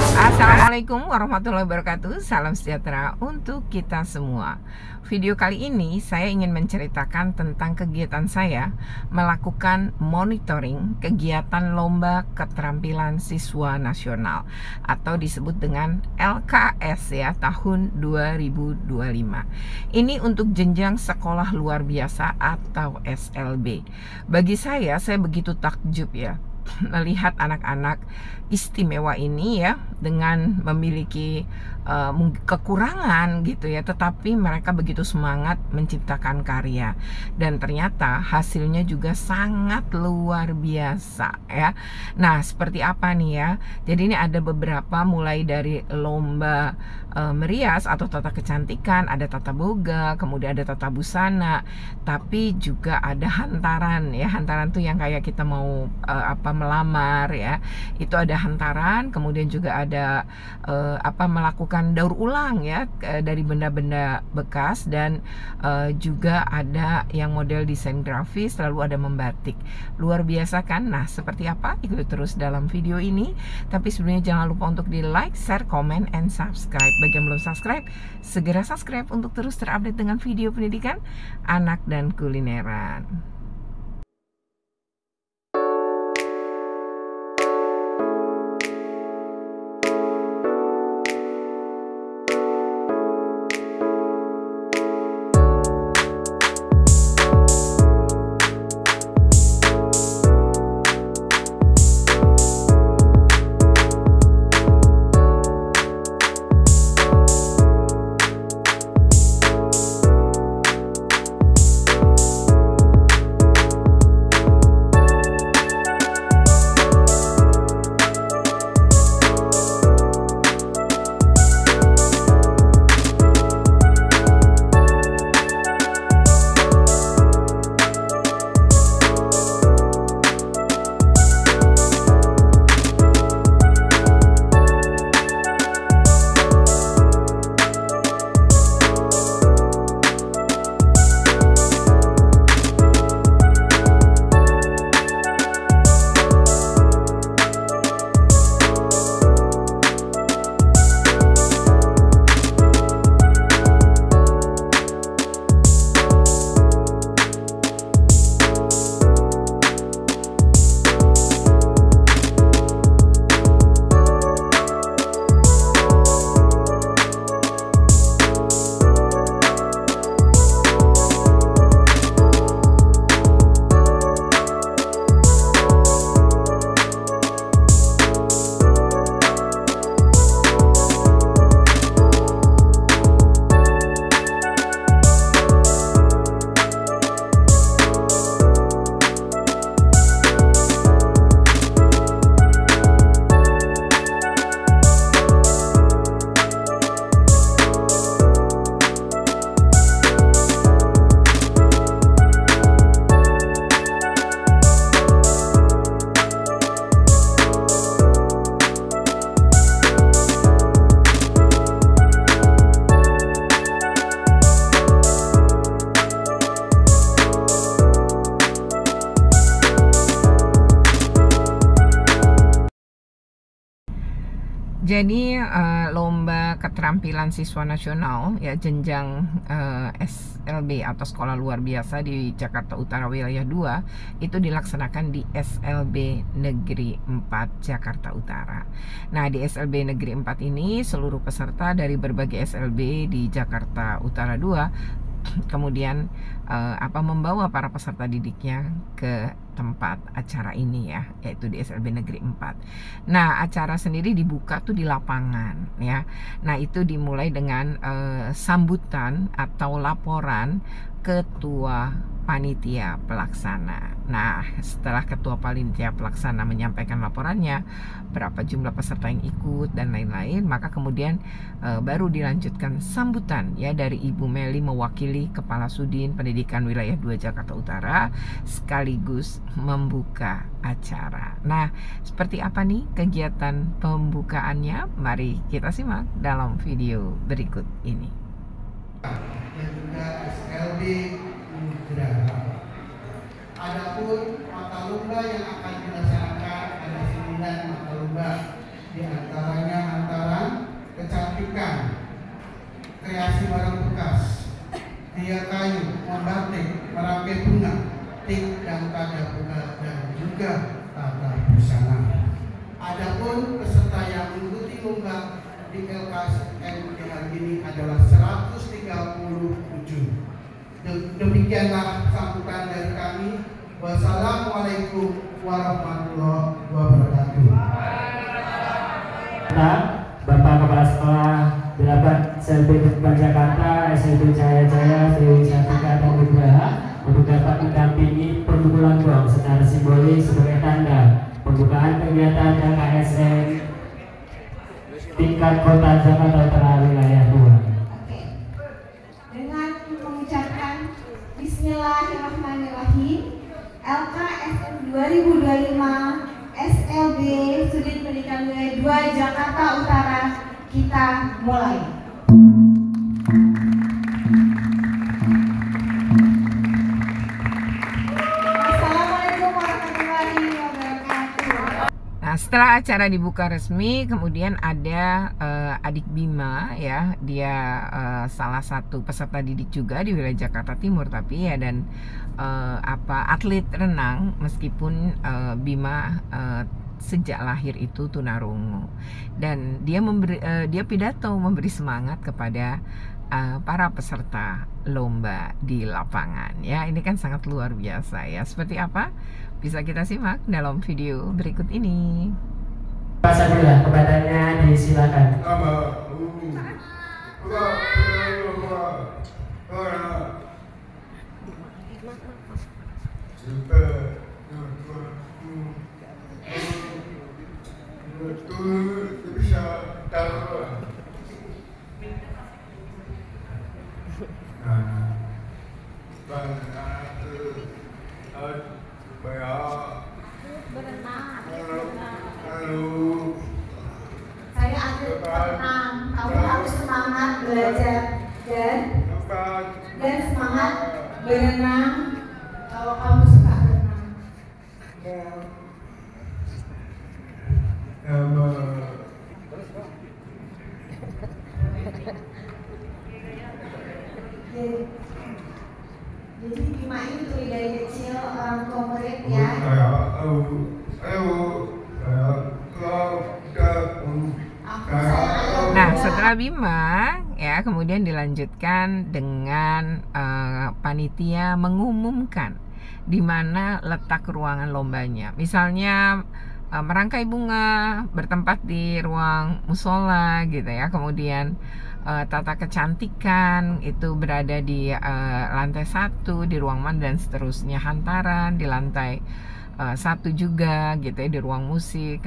Assalamualaikum warahmatullahi wabarakatuh. Salam sejahtera untuk kita semua. Video kali ini saya ingin menceritakan tentang kegiatan saya melakukan monitoring kegiatan Lomba Keterampilan Siswa Nasional atau disebut dengan LKS ya, tahun 2025. Ini untuk jenjang sekolah luar biasa atau SLB. Bagi saya begitu takjub ya melihat anak-anak istimewa ini ya, dengan memiliki kekurangan gitu ya, tetapi mereka begitu semangat menciptakan karya dan ternyata hasilnya juga sangat luar biasa ya. Nah, seperti apa nih ya? Jadi ini ada beberapa, mulai dari lomba merias atau tata kecantikan, ada tata boga, kemudian ada tata busana, tapi juga ada hantaran ya. Hantaran tuh yang kayak kita mau melamar ya, itu ada hantaran. Kemudian juga ada melakukan daur ulang ya dari benda-benda bekas, dan juga ada yang model desain grafis, lalu ada membatik. Luar biasa kan? Nah, seperti apa? Ikuti terus dalam video ini. Tapi sebelumnya jangan lupa untuk di like, share, comment, and subscribe. Bagi yang belum subscribe, segera subscribe untuk terus terupdate dengan video pendidikan anak dan kulineran. Jadi lomba keterampilan siswa nasional ya, jenjang SLB atau sekolah luar biasa di Jakarta Utara wilayah 2 itu dilaksanakan di SLB Negeri 4 Jakarta Utara. Nah, di SLB Negeri 4 ini seluruh peserta dari berbagai SLB di Jakarta Utara 2 kemudian membawa para peserta didiknya ke tempat acara ini ya, yaitu di SLB Negeri 4. Nah, acara sendiri dibuka tuh di lapangan ya. Nah, itu dimulai dengan sambutan atau laporan ketua panitia pelaksana. Nah, setelah ketua panitia pelaksana menyampaikan laporannya, berapa jumlah peserta yang ikut dan lain-lain, maka kemudian baru dilanjutkan sambutan ya dari Ibu Meli mewakili Kepala Sudin Pendidikan Wilayah 2 Jakarta Utara sekaligus membuka acara. Nah, seperti apa nih kegiatan pembukaannya? Mari kita simak dalam video berikut ini. Dan juga SLB Nugra. Adapun mata lomba yang akan dilaksanakan ada 9 mata lomba, di antaranya juga tata busana. Adapun peserta yang mengikuti lomba di LKSMK hari ini adalah 137. Demikianlah sambutan dari kami. Wassalamualaikum warahmatullahi wabarakatuh. Bapak Kepala Sekolah 8 SLB Depan Jakarta, SLB Jaya Jaya, Dewi Sartika dan Nugraha untuk dapat mendampingi pemukulan gong secara simbolis sebagai tanda pembukaan kegiatan KSN tingkat Kota Jakarta Utara wilayah 2. Oke. Dengan mengucapkan Bismillahirrahmanirrahim, LKSN 2025 SLB Sudin Pendidikan Wilayah 2 Jakarta Utara, kita mulai. Assalamualaikum warahmatullahi wabarakatuh. Nah, setelah acara dibuka resmi, kemudian ada adik Bima, ya, dia salah satu peserta didik juga di wilayah Jakarta Timur, tapi ya, dan atlet renang, meskipun Bima sejak lahir itu tunarungu, dan dia pidato memberi semangat kepada para peserta lomba di lapangan. Ya, ini kan sangat luar biasa ya. Seperti apa? Bisa kita simak dalam video berikut ini. Pak Sabila, kepadanya disilakan. Saya atlet renang, kamu harus semangat belajar dan semangat berenang kalau kamu suka berenang. Jadi Bima ini tuh dari kecil orang tua murid ya. Nah, setelah Bima, ya, kemudian dilanjutkan dengan panitia mengumumkan di mana letak ruangan lombanya. Misalnya merangkai bunga bertempat di ruang musola gitu ya. Kemudian tata kecantikan itu berada di lantai 1 di ruang mana, dan seterusnya. Hantaran di lantai 1 juga gitu ya, di ruang musik.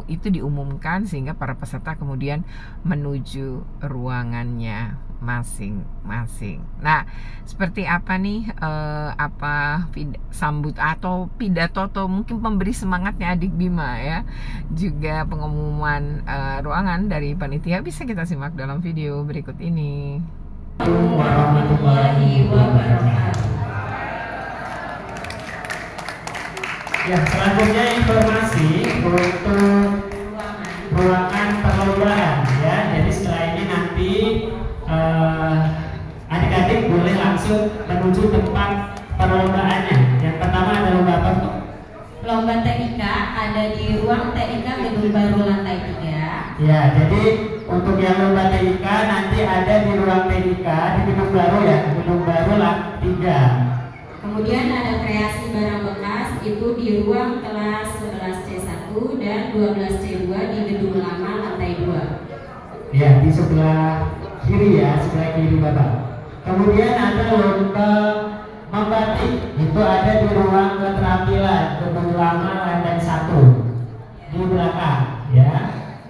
Itu diumumkan sehingga para peserta kemudian menuju ruangannya masing-masing. Nah, seperti apa nih sambut atau pidato atau mungkin pemberi semangatnya adik Bima ya, juga pengumuman ruangan dari panitia, bisa kita simak dalam video berikut ini. Warahmatullahi wabarakatuh. Ya, selanjutnya informasi untuk ruangan perlombaan ya. Jadi setelah ini nanti adik-adik boleh langsung menuju tempat perlombaannya. Yang pertama ada lomba apa? Lomba TIK ada di ruang TIK Gedung Baru lantai 3. Ya, jadi untuk yang lomba TIK nanti ada di ruang TIK di Gedung Baru ya, Gedung Baru lantai 3. Kemudian ada kreasi barang bekas itu di ruang kelas 11C1 dan 12C2 di Gedung Lama lantai 2. Ya, di sebelah kiri ya, sebelah kiri Bapak. Kemudian ada lomba membatik, itu ada di ruang keterampilan Gedung Lama lantai 1 di belakang ya.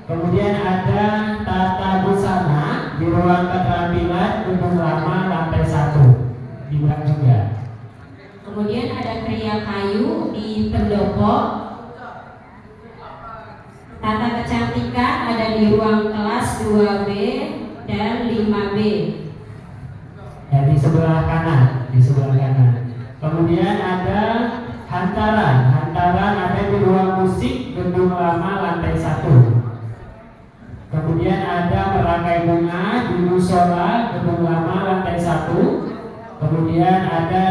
Kemudian ada tata busana di ruang keterampilan Gedung Lama lantai 1 di belakang juga. Kemudian ada kriya kayu di pendopo. Tata kecantikan ada di ruang kelas 2B dan 5B. Ya, di sebelah kanan, di sebelah kanan. Kemudian ada hantaran ada di ruang musik Gedung Lama lantai 1. Kemudian ada merangkai bunga di musola Gedung Lama lantai 1. Kemudian ada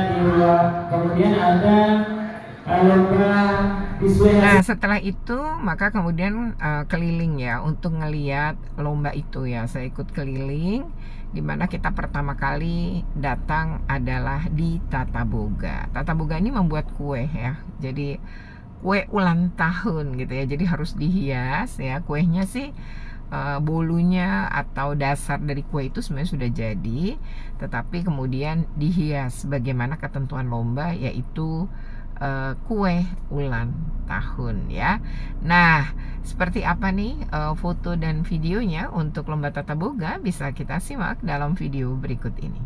lomba Nah, setelah itu maka kemudian keliling ya untuk ngeliat lomba itu ya. Saya ikut keliling, dimana kita pertama kali datang adalah di Tata Boga. Tata Boga ini membuat kue ya, jadi kue ulang tahun gitu ya. Jadi harus dihias ya. Kuenya sih bolunya atau dasar dari kue itu sebenarnya sudah jadi, tetapi kemudian dihias bagaimana ketentuan lomba, yaitu kue ulang tahun ya. Nah, seperti apa nih foto dan videonya untuk lomba Tata Boga, bisa kita simak dalam video berikut ini.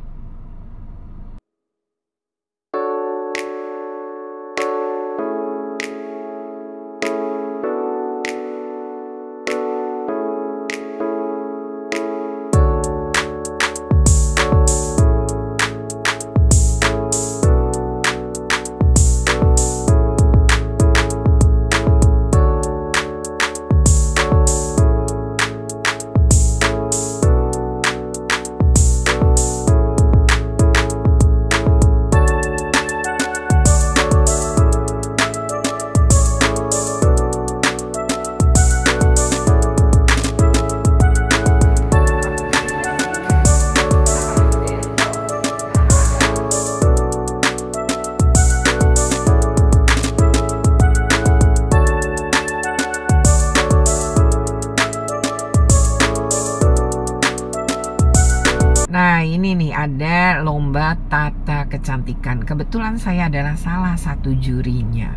Nah, ini nih ada lomba tata kecantikan. Kebetulan saya adalah salah satu jurinya.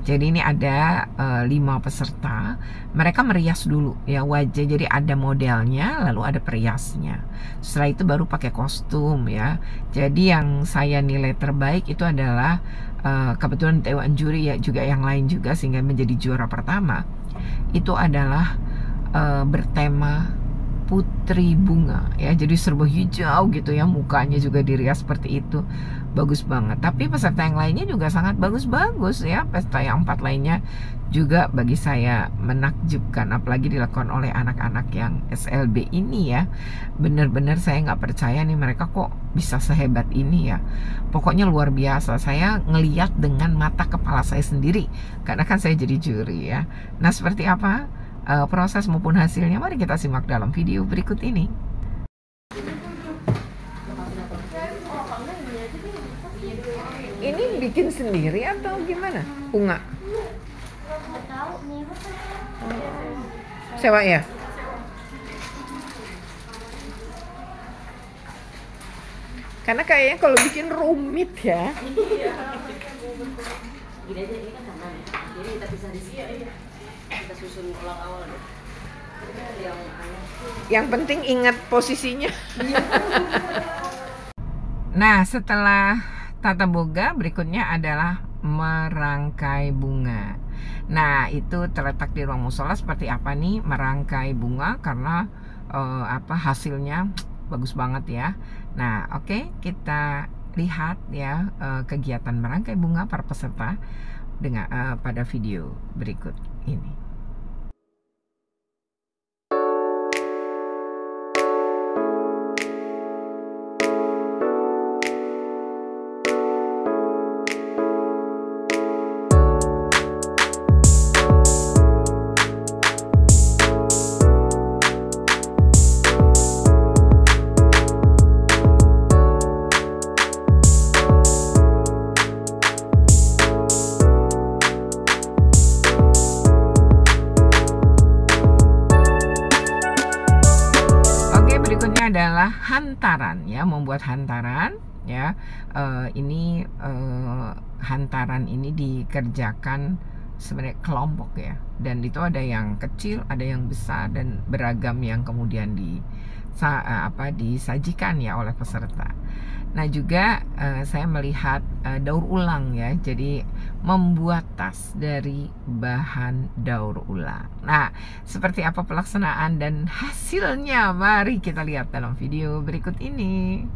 Jadi ini ada 5 peserta. Mereka merias dulu ya wajah. Jadi ada modelnya, lalu ada periasnya. Setelah itu baru pakai kostum ya. Jadi yang saya nilai terbaik itu adalah kebetulan dewan juri ya, juga yang lain juga, sehingga menjadi juara pertama. Itu adalah bertema Putri Bunga ya, jadi serba hijau gitu ya, mukanya juga dirias seperti itu, bagus banget. Tapi peserta yang lainnya juga sangat bagus-bagus ya. Peserta yang 4 lainnya juga bagi saya menakjubkan, apalagi dilakukan oleh anak-anak yang SLB ini ya. Bener-bener saya nggak percaya nih mereka kok bisa sehebat ini ya. Pokoknya luar biasa. Saya ngeliat dengan mata kepala saya sendiri karena kan saya jadi juri ya. Nah, seperti apa proses maupun hasilnya, mari kita simak dalam video berikut ini. Ini bikin sendiri atau gimana? Bunga? Sewa ya? Karena kayaknya kalau bikin rumit ya. Gini aja, ini kan tangan. Jadi kita bisa di sini. Kita susun ulang awal deh. Yang penting ingat posisinya. Nah, setelah Tata Boga, berikutnya adalah merangkai bunga. Nah, itu terletak di ruang musola. Seperti apa nih merangkai bunga, karena hasilnya bagus banget ya. Nah, oke, kita lihat ya kegiatan merangkai bunga para peserta dengan pada video berikut ini. Adalah hantaran ya, membuat hantaran ya. Ini hantaran ini dikerjakan sebenarnya kelompok ya, dan itu ada yang kecil, ada yang besar, dan beragam yang kemudian disajikan ya oleh peserta. Nah, juga saya melihat daur ulang ya, jadi membuat tas dari bahan daur ulang. Nah, seperti apa pelaksanaan dan hasilnya, mari kita lihat dalam video berikut ini.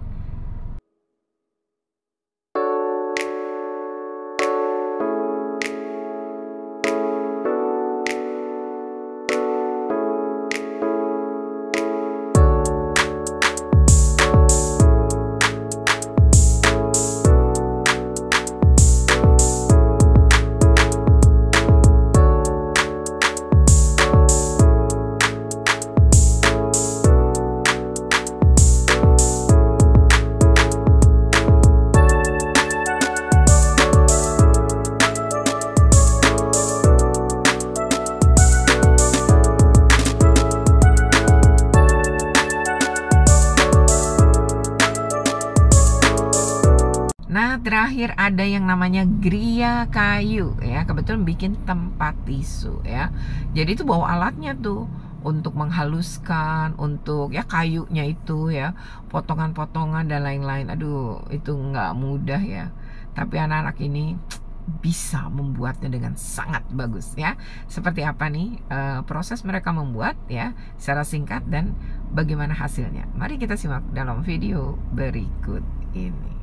terakhir ada yang namanya gria kayu ya, kebetulan bikin tempat tisu ya. Jadi itu bawa alatnya tuh untuk menghaluskan, untuk ya kayunya itu ya, potongan-potongan dan lain-lain. Aduh, itu nggak mudah ya. Tapi anak-anak ini bisa membuatnya dengan sangat bagus ya. Seperti apa nih proses mereka membuat ya, secara singkat dan bagaimana hasilnya. Mari kita simak dalam video berikut ini.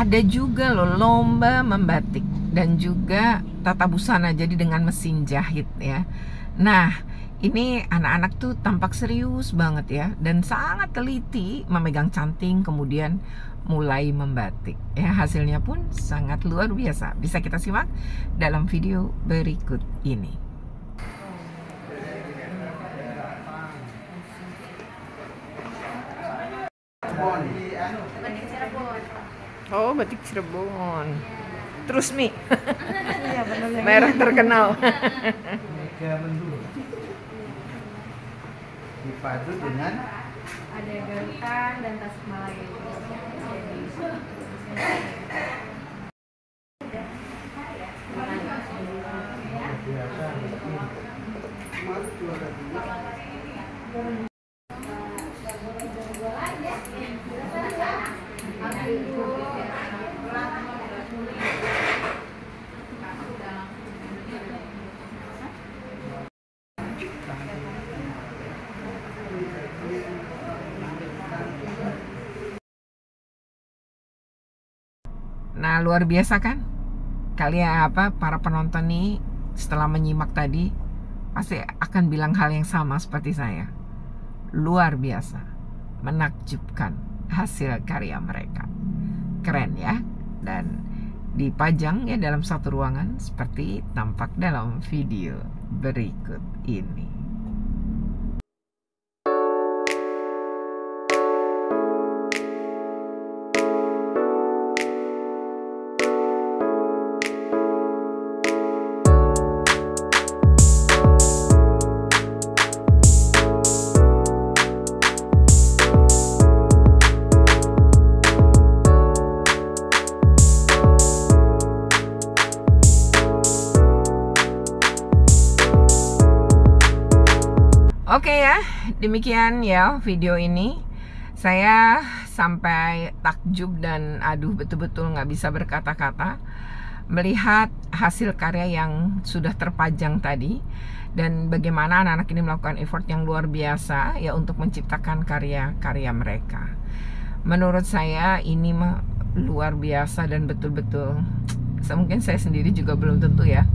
Ada juga loh lomba membatik dan juga tata busana, jadi dengan mesin jahit ya. Nah, ini anak-anak tuh tampak serius banget ya, dan sangat teliti memegang canting kemudian mulai membatik ya. Hasilnya pun sangat luar biasa. Bisa kita simak dalam video berikut ini. Oh, batik Cirebon. Terus Mi. Iya, benar. Merah terkenal. Dipadu dengan Ada Garutan dan Tasikmalaya. Nah, luar biasa kan? Kalian para penonton nih setelah menyimak tadi pasti akan bilang hal yang sama seperti saya. Luar biasa, menakjubkan hasil karya mereka. Keren ya, dan dipajang ya dalam satu ruangan seperti tampak dalam video berikut ini. Oke ya, demikian ya video ini. Saya sampai takjub dan aduh betul-betul nggak bisa berkata-kata melihat hasil karya yang sudah terpajang tadi, dan bagaimana anak-anak ini melakukan effort yang luar biasa ya untuk menciptakan karya-karya mereka. Menurut saya ini luar biasa dan betul-betul mungkin saya sendiri juga belum tentu ya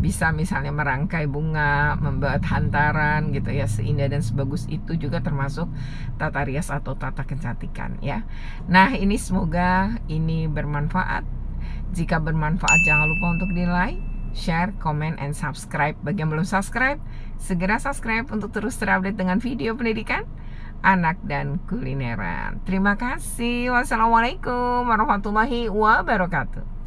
bisa misalnya merangkai bunga, membuat hantaran gitu ya, seindah dan sebagus itu juga termasuk tata rias atau tata kecantikan ya. Nah, ini semoga ini bermanfaat. Jika bermanfaat jangan lupa untuk di like, share, comment, and subscribe. Bagi yang belum subscribe, segera subscribe untuk terus terupdate dengan video pendidikan anak dan kulineran. Terima kasih. Wassalamualaikum warahmatullahi wabarakatuh.